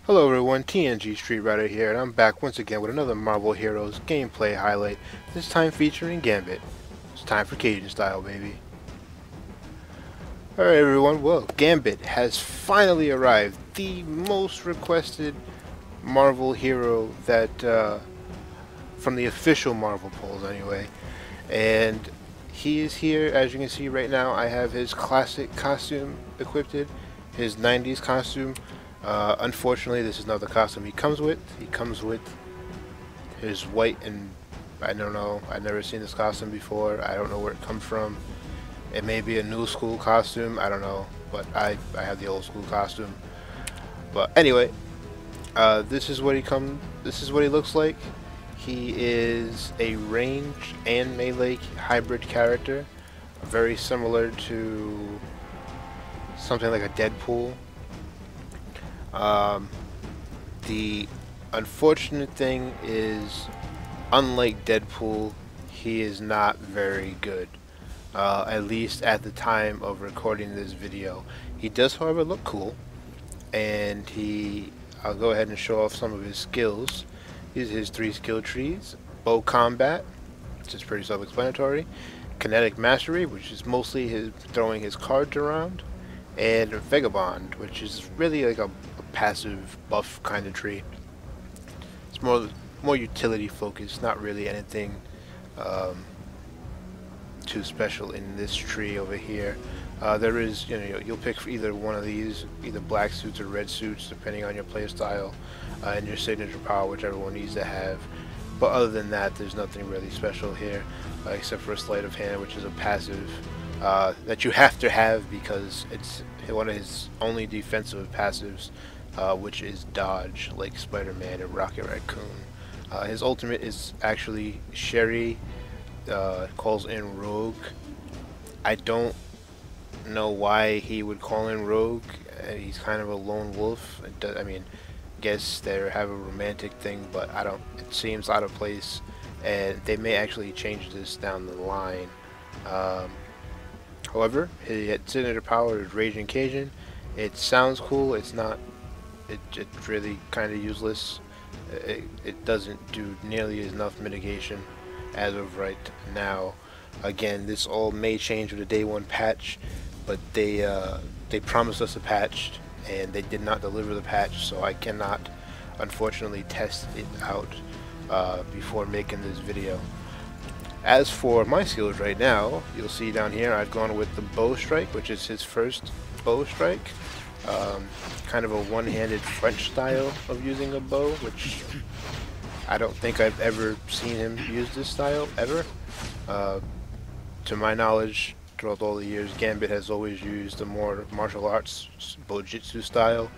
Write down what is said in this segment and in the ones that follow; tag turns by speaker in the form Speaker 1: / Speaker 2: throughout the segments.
Speaker 1: Hello everyone, TNG Street Rider here, and I'm back once again with another Marvel Heroes gameplay highlight, this time featuring Gambit. It's time for Cajun style, baby. Alright everyone, well, Gambit has finally arrived, the most requested Marvel hero that, from the official Marvel polls anyway, and he is here. As you can see right now, I have his classic costume equipped, his 90s costume. Unfortunately, this is not the costume he comes with. He comes with his white and I don't know. I've never seen this costume before. I don't know where it comes from. It may be a new school costume. I don't know, but I have the old school costume. But anyway, this is what he looks like. He is a range and melee hybrid character, very similar to something like a Deadpool. The unfortunate thing is, unlike Deadpool, he is not very good. At least at the time of recording this video. He does, however, look cool, and I'll go ahead and show off some of his skills. These are his 3 skill trees: bow combat, which is pretty self-explanatory; kinetic mastery, which is mostly his throwing his cards around; and vagabond, which is really like a passive buff kind of tree. It's more utility focused, not really anything too special in this tree over here. There is, you'll pick for either one of these, either black suits or red suits, depending on your play style, and your signature power, whichever one needs to have. But other than that, there's nothing really special here, except for a sleight of hand, which is a passive that you have to have because it's one of his only defensive passives, which is dodge, like Spider-Man and Rocket Raccoon. His ultimate is actually Sherry, calls in Rogue. I don't know why he would call in Rogue. He's kind of a lone wolf. I mean, guess they have a romantic thing, but it seems out of place, and they may actually change this down the line. However, his signature power is Raging Cajun. It sounds cool. It's not. It's really kind of useless. It doesn't do nearly enough mitigation as of right now. Again, this all may change with the day 1 patch, but they promised us a patch and they did not deliver the patch, so I cannot unfortunately test it out before making this video. As for my skills right now, you'll see down here I've gone with the bow strike, which is his first bow strike. Kind of a one-handed French style of using a bow, which I don't think I've ever seen him use this style, ever. To my knowledge, throughout all the years, Gambit has always used the more martial arts, Bojutsu style.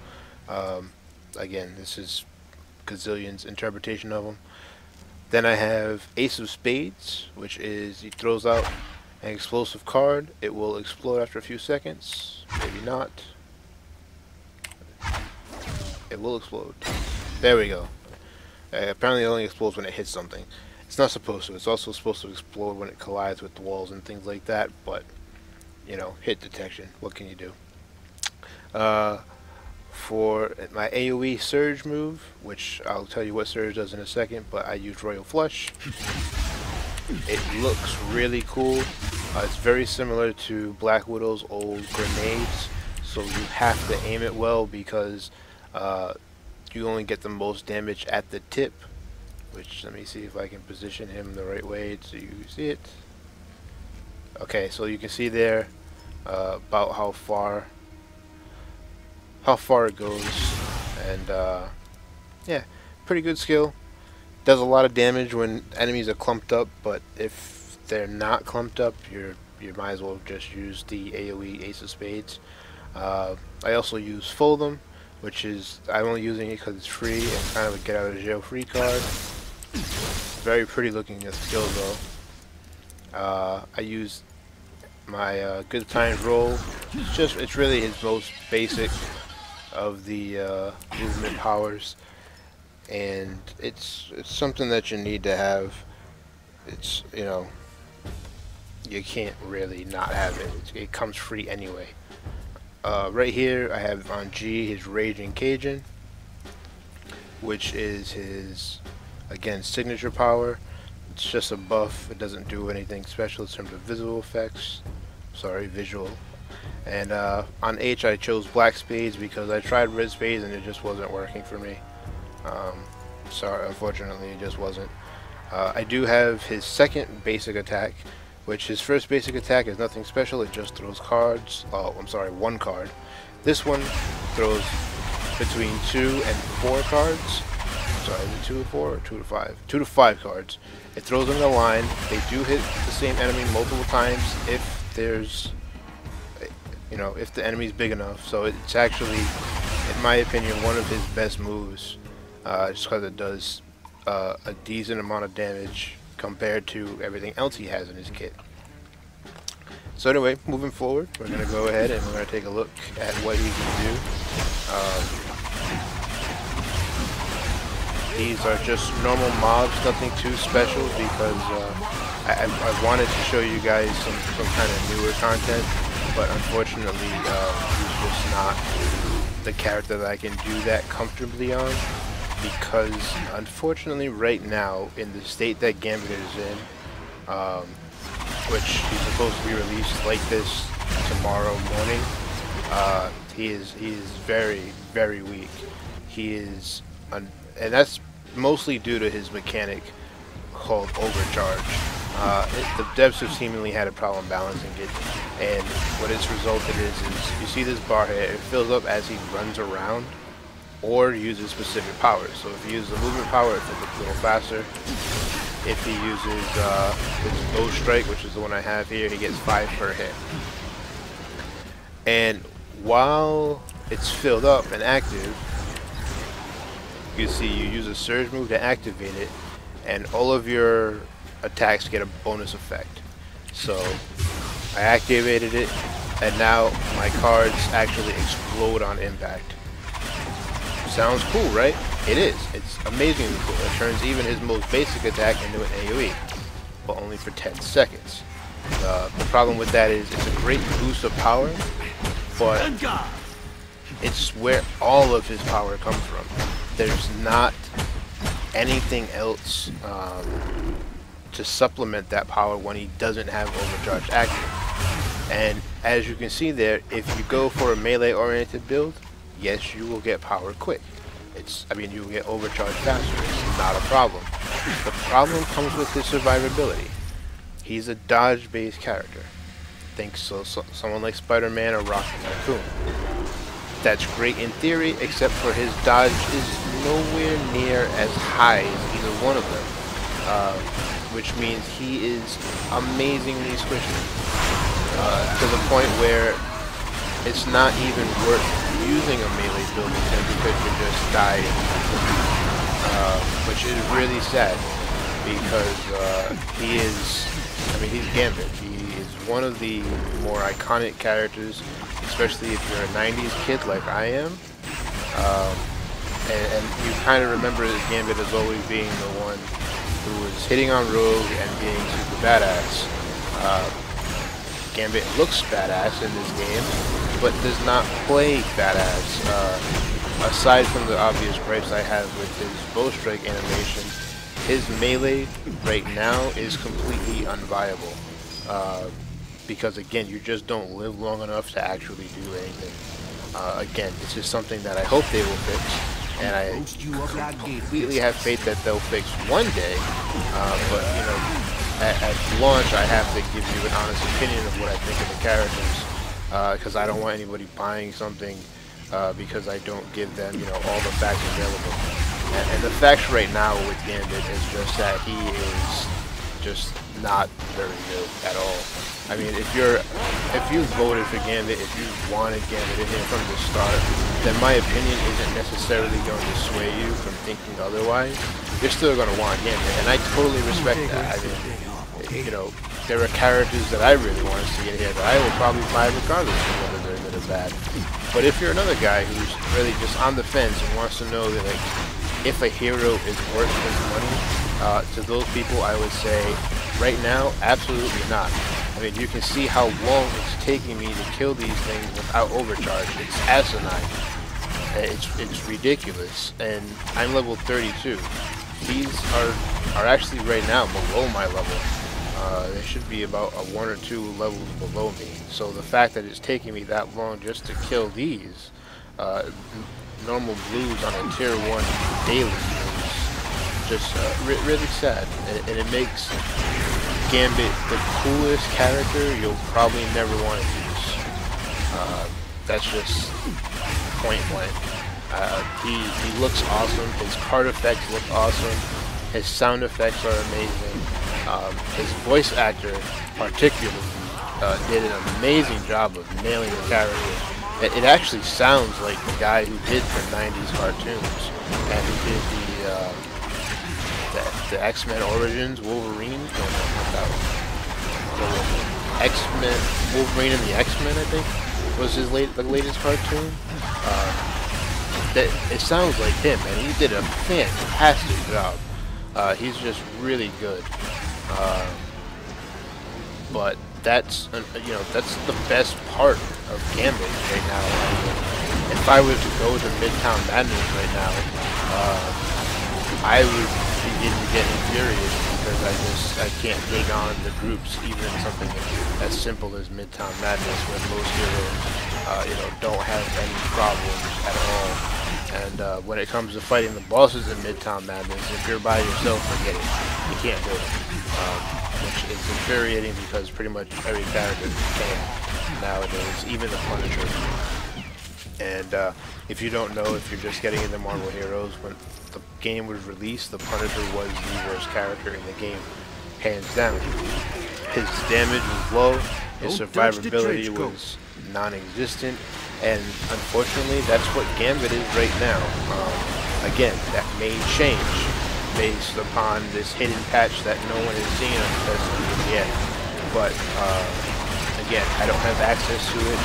Speaker 1: Again, this is Gazillion's interpretation of them. Then I have Ace of Spades, which is he throws out an explosive card. It will explode after a few seconds. Maybe not. It will explode. There we go. Apparently it only explodes when it hits something. It's not supposed to. It's also supposed to explode when it collides with walls and things like that, but, hit detection. What can you do? For my AoE Surge move, which I'll tell you what Surge does in a second, but I use Royal Flush. It looks really cool. It's very similar to Black Widow's old grenades, so you have to aim it well because you only get the most damage at the tip, which, let me see if I can position him the right way so you see it. Okay, so you can see there about how far it goes, and yeah, pretty good skill. Does a lot of damage when enemies are clumped up, but if they're not clumped up, you might as well just use the AoE Ace of Spades. I also use Fold 'em, which is, I'm only using it because it's free and kind of a get out of jail free card. Very pretty looking skill though. I use my Good Times Roll. It's really his most basic of the movement powers, and it's something that you need to have. it's, you know, you can't really not have it. It comes free anyway. Right here I have on G his Raging Cajun, which is his, again, signature power. It's just a buff. It doesn't do anything special in terms of visual effects. Sorry, visual. And on H I chose Black Spades because I tried Red Spades and it just wasn't working for me. Sorry, unfortunately it just wasn't. I do have his second basic attack, which his first basic attack is nothing special. It just throws cards. Oh, I'm sorry, one card. This one throws between 2 and 4 cards. Sorry, is it 2 to 4 or 2 to 5? 2 to 5 cards. It throws them in a line. They do hit the same enemy multiple times if there's, you know, if the enemy's big enough. So it's actually, in my opinion, one of his best moves, just because it does a decent amount of damage compared to everything else he has in his kit. So anyway, moving forward, we're going to go ahead and we're going to take a look at what he can do. These are just normal mobs, nothing too special, because I wanted to show you guys some kind of newer content, but unfortunately he's just not the character that I can do that comfortably on, because unfortunately right now, in the state that Gambit is in, which he's supposed to be released like this tomorrow morning, he is very, very weak. He is, and that's mostly due to his mechanic called overcharge. The devs have seemingly had a problem balancing it, and what it's resulted is you see this bar here, it fills up as he runs around or uses specific powers. So if he uses the movement power, it fills up a little faster. If he uses his bow strike, which is the one I have here, he gets 5 per hit. And while it's filled up and active, you can see you use a surge move to activate it, and all of your attacks get a bonus effect. So I activated it, and now my cards actually explode on impact. Sounds cool, right? It is. It's amazingly cool. It turns even his most basic attack into an AoE, but only for 10 seconds. The problem with that is it's a great boost of power, but it's where all of his power comes from. There's not anything else to supplement that power when he doesn't have overcharge active. And as you can see there, if you go for a melee oriented build, yes, you will get power quick. You will get overcharge faster. It's not a problem. The problem comes with his survivability. He's a dodge based character. Think someone like Spider-Man or Rocket Raccoon. That's great in theory, except for his dodge is nowhere near as high as either one of them, which means he is amazingly squishy, to the point where it's not even worth using a melee build with him because you just die, which is really sad, because he's Gambit. He is one of the more iconic characters, especially if you're a 90s kid like I am, and you kind of remember Gambit as always being the one who was hitting on Rogue and being super badass. Gambit looks badass in this game, but does not play badass. Aside from the obvious gripes I have with his bow strike animation, his melee right now is completely unviable. Because again, you just don't live long enough to actually do anything. Again, this is something that I hope they will fix, and I completely have faith that they'll fix one day. But you know, at launch, I have to give you an honest opinion of what I think of the characters, because I don't want anybody buying something because I don't give them, you know, all the facts available. And the facts right now with Gambit is just that he is just not very good at all. I mean, if you voted for Gambit, if you wanted Gambit in here from the start, then my opinion isn't necessarily going to sway you from thinking otherwise. You're still going to want Gambit, and I totally respect that. I mean, you know, there are characters that I really want to see in here that I will probably buy regardless of whether they're good or bad. But if you're another guy who's really just on the fence and wants to know that, like, if a hero is worth his money, To those people, I would say, right now, absolutely not. I mean, you can see how long it's taking me to kill these things without overcharge. It's asinine. It's ridiculous, and I'm level 32. These are actually right now below my level. They should be about 1 or 2 levels below me. So the fact that it's taking me that long just to kill these normal blues on a tier 1 daily is just really sad, and it makes Gambit the coolest character you'll probably never want to use. That's just point blank. He looks awesome. His card effects look awesome. His sound effects are amazing. His voice actor, particularly, did an amazing job of nailing the character. It actually sounds like the guy who did the 90s cartoons and who did the X-Men Origins Wolverine. No, not that one. X-Men Wolverine and the X-Men, I think, was his the latest cartoon. It sounds like him, and he did a fantastic job. He's just really good. But that's that's the best part of Gambit right now. If I was to go to Midtown Madness right now, I would begin to get infuriated because I can't take on the groups, even something as simple as Midtown Madness, when most heroes don't have any problems at all. And when it comes to fighting the bosses in Midtown Madness, if you're by yourself, forget it. You can't do it. Which is infuriating because pretty much every character can nowadays, even the Punisher. And if you don't know, if you're just getting into Marvel Heroes, when the game was released, the Punisher was the worst character in the game, hands down. His damage was low, his survivability was non-existent, and unfortunately, that's what Gambit is right now. Again, that may change based upon this hidden patch that no one has seen on Testing yet. But again, I don't have access to it.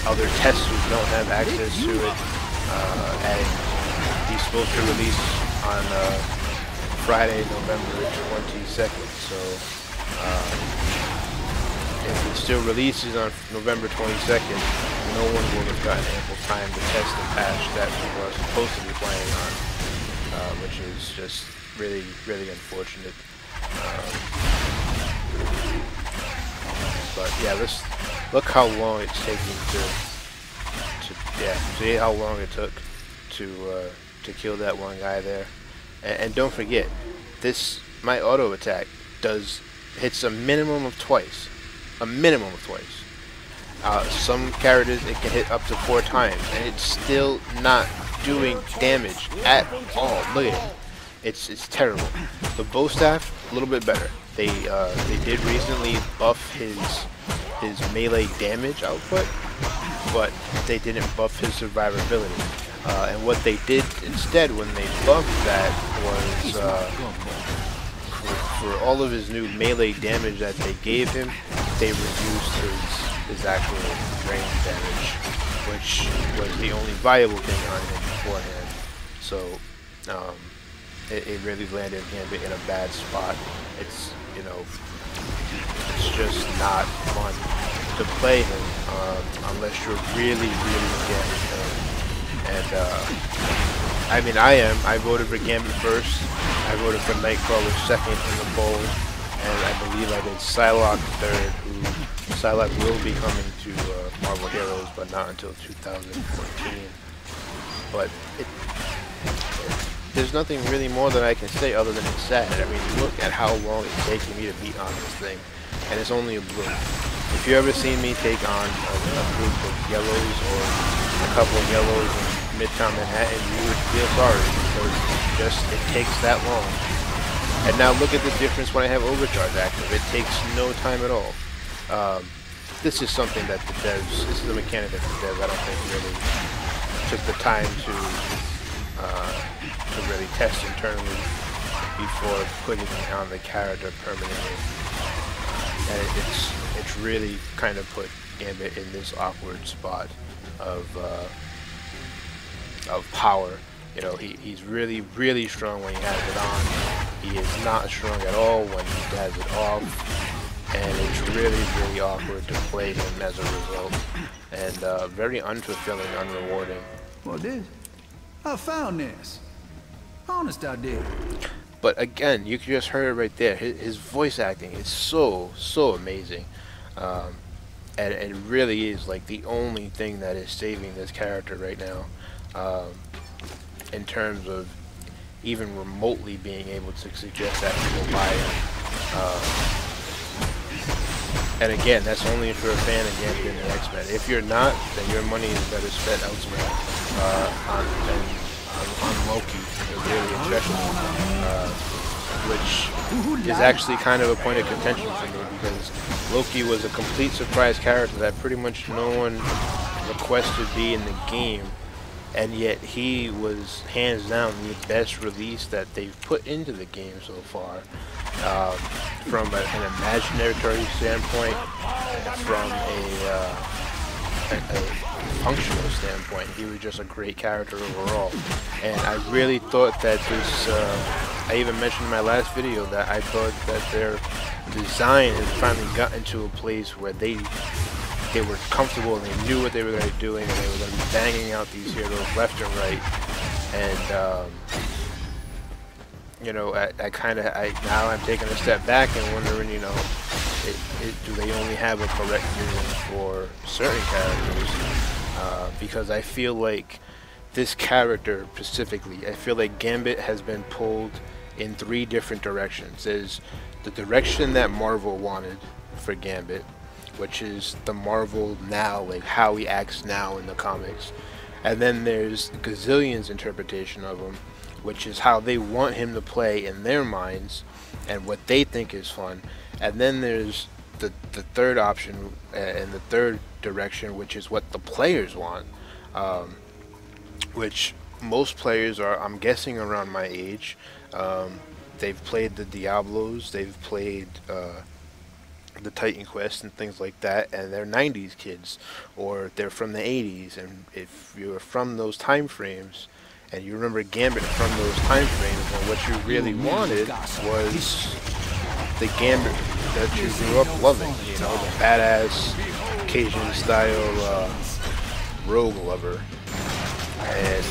Speaker 1: Other testers don't have access to it. And he's supposed to release on Friday, November 22nd. So if it still releases on November 22nd, no one will have gotten ample time to test the patch that people are supposed to be playing on, which is just really, really unfortunate. But yeah, let's look how long it's taking see how long it took to kill that one guy there. And don't forget, my auto attack hits a minimum of twice. A minimum of twice. Some characters it can hit up to 4 times, and it's still not doing damage at all. Look at it. It's terrible. The bow staff, a little bit better. They did recently buff his melee damage output, but they didn't buff his survivability. And what they did instead when they buffed that was for all of his new melee damage that they gave him, they reduced his actual range damage, which was the only viable thing on him beforehand. So it really landed Gambit in a bad spot. It's it's just not fun to play him unless you're really getting him. And I mean, I voted for Gambit first. I voted for Nightcrawler second in the poll, and I believe I did Psylocke third, Psylocke will be coming to Marvel Heroes, but not until 2014. But there's nothing really more that I can say other than it's sad. I mean, look at how long it's taking me to beat on this thing, and it's only a blue. If you ever seen me take on a group of yellows or a couple of yellows in Midtown Manhattan, you would feel sorry because it takes that long. And now look at the difference when I have overcharge active. It takes no time at all. This is something that this is a mechanic that the devs I don't think really took the time to really test internally before putting it on the character permanently. And it's really kind of put Gambit in this awkward spot of power. You know, he's really strong when he has it on. He is not strong at all when he has it off, and it's really awkward to play him as a result, and very unfulfilling, unrewarding.
Speaker 2: Well, I found this. Honest, I did.
Speaker 1: But again, you just heard it right there. His voice acting is so amazing, and it really is like the only thing that is saving this character right now, in terms of even remotely being able to suggest that people buy it. And again, that's only if you're a fan of Gambit and the X-Men. If you're not, then your money is better spent elsewhere, on Loki, the really interesting, which is actually kind of a point of contention for me, because Loki was a complete surprise character that pretty much no one requested be in the game, and yet he was hands down the best release that they've put into the game so far, from an imaginary standpoint, from a functional standpoint. He was just a great character overall, and I really thought that this, I even mentioned in my last video that I thought that their design had finally gotten to a place where they were comfortable and they knew what they were going to be doing, and they were going to be banging out these heroes left and right. And you know, now I'm taking a step back and wondering, you know, do they only have a correct vision for certain characters? Because I feel like this character specifically, I feel like Gambit has been pulled in 3 different directions. There's the direction that Marvel wanted for Gambit, which is the Marvel now, like how he acts now in the comics. And then there's Gazillion's interpretation of him, which is how they want him to play in their minds and what they think is fun. And then there's the third option and the third direction, which is what the players want, which most players are, I'm guessing, around my age. They've played the Diablos, they've played the Titan Quest and things like that, and they're 90s kids, or they're from the 80s. And if you're from those time frames and you remember Gambit from those time frames, and what you really wanted was the Gambit that you grew up loving, you know, the badass Cajun style rogue lover. And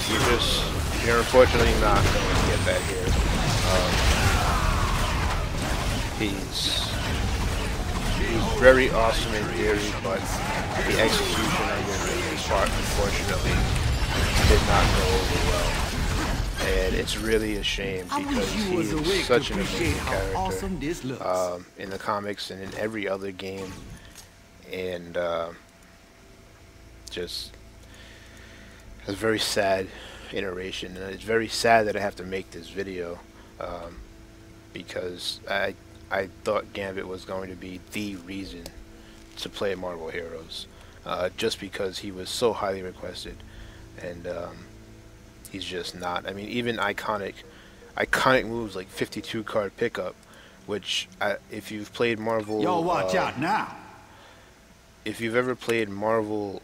Speaker 1: you're unfortunately not going to get that here. He's very awesome in theory, but the execution of him in his part, unfortunately, did not go over well. And it's really a shame, because he is such an amazing character in the comics and in every other game. And just a very sad iteration, and it's very sad that I have to make this video, because I thought Gambit was going to be the reason to play Marvel Heroes, just because he was so highly requested, and he's just not. I mean, even iconic moves like 52 card pickup, which if you've played Marvel,
Speaker 2: yo, watch out now.
Speaker 1: If you've ever played Marvel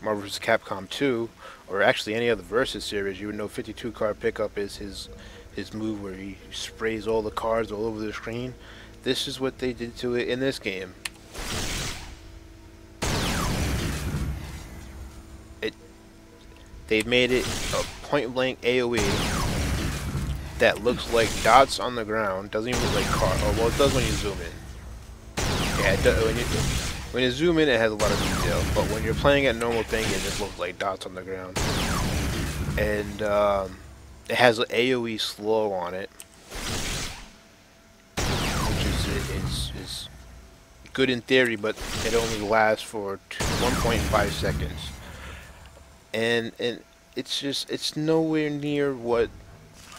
Speaker 1: vs. Capcom 2, or actually any other Versus series, you would know 52 card pickup is his move where he sprays all the cards all over the screen. This is what they did to it in this game. They made it a point blank AoE that looks like dots on the ground. Doesn't even look like cards. Oh, well, it does when you zoom in. Yeah, it does, when you zoom in, it has a lot of detail, but when you're playing at normal thing, it just looks like dots on the ground. And it has an AoE slow on it, which is good in theory, but it only lasts for 1.5 seconds. And it's nowhere near what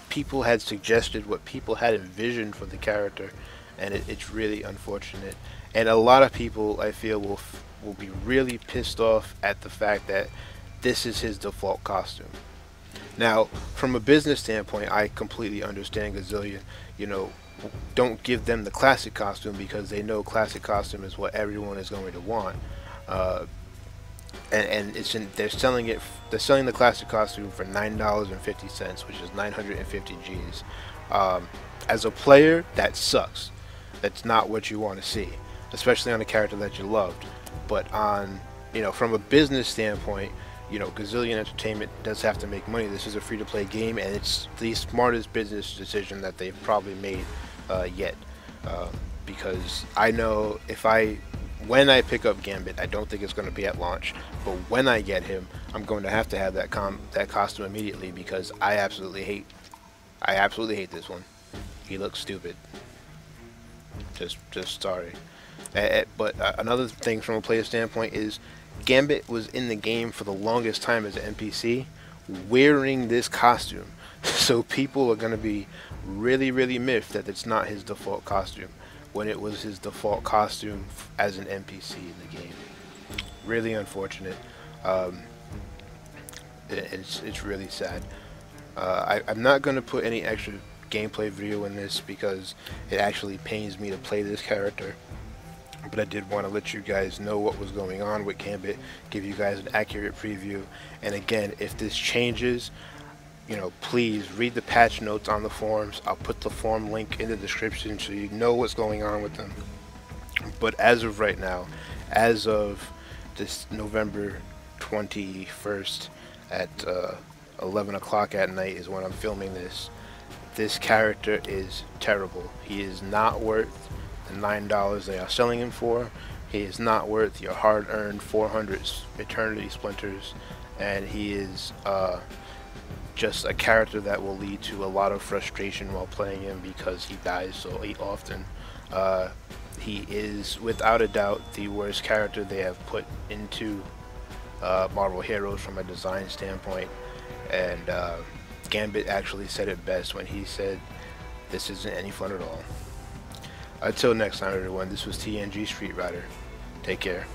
Speaker 1: people had suggested, what people had envisioned for the character, and it's really unfortunate. And a lot of people, I feel, will be really pissed off at the fact that this is his default costume. Now, from a business standpoint, I completely understand Gazillion. You know, don't give them the classic costume, because they know classic costume is what everyone is going to want. And they're selling the classic costume for $9.50, which is 950 G's. as a player, that sucks. That's not what you want to see, especially on a character that you loved. But on, from a business standpoint, Gazillion Entertainment does have to make money. This is a free-to-play game, and it's the smartest business decision that they've probably made yet. Because I know when I pick up Gambit, I don't think it's going to be at launch, but when I get him, I'm going to have that costume immediately, because I absolutely hate this one. He looks stupid. Just sorry. But another thing from a player standpoint is Gambit was in the game for the longest time as an NPC wearing this costume. So people are going to be really miffed that it's not his default costume when it was his default costume as an NPC in the game. Really unfortunate. It's really sad. I'm not going to put any extra gameplay video in this because it actually pains me to play this character, but I did want to let you guys know what was going on with Gambit, give you guys an accurate preview. And again, if this changes, please read the patch notes on the forums. I'll put the forum link in the description so you know what's going on with them. But as of right now, as of this November 21st at 11 o'clock at night is when I'm filming this, this character is terrible. He is not worth the $9 they are selling him for. He is not worth your hard-earned 400 Eternity Splinters, and he is just a character that will lead to a lot of frustration while playing him because he dies so often. He is without a doubt the worst character they have put into Marvel Heroes from a design standpoint, and Gambit actually said it best when he said, "This isn't any fun at all." Until next time, everyone, this was TNG Street Rider. Take care.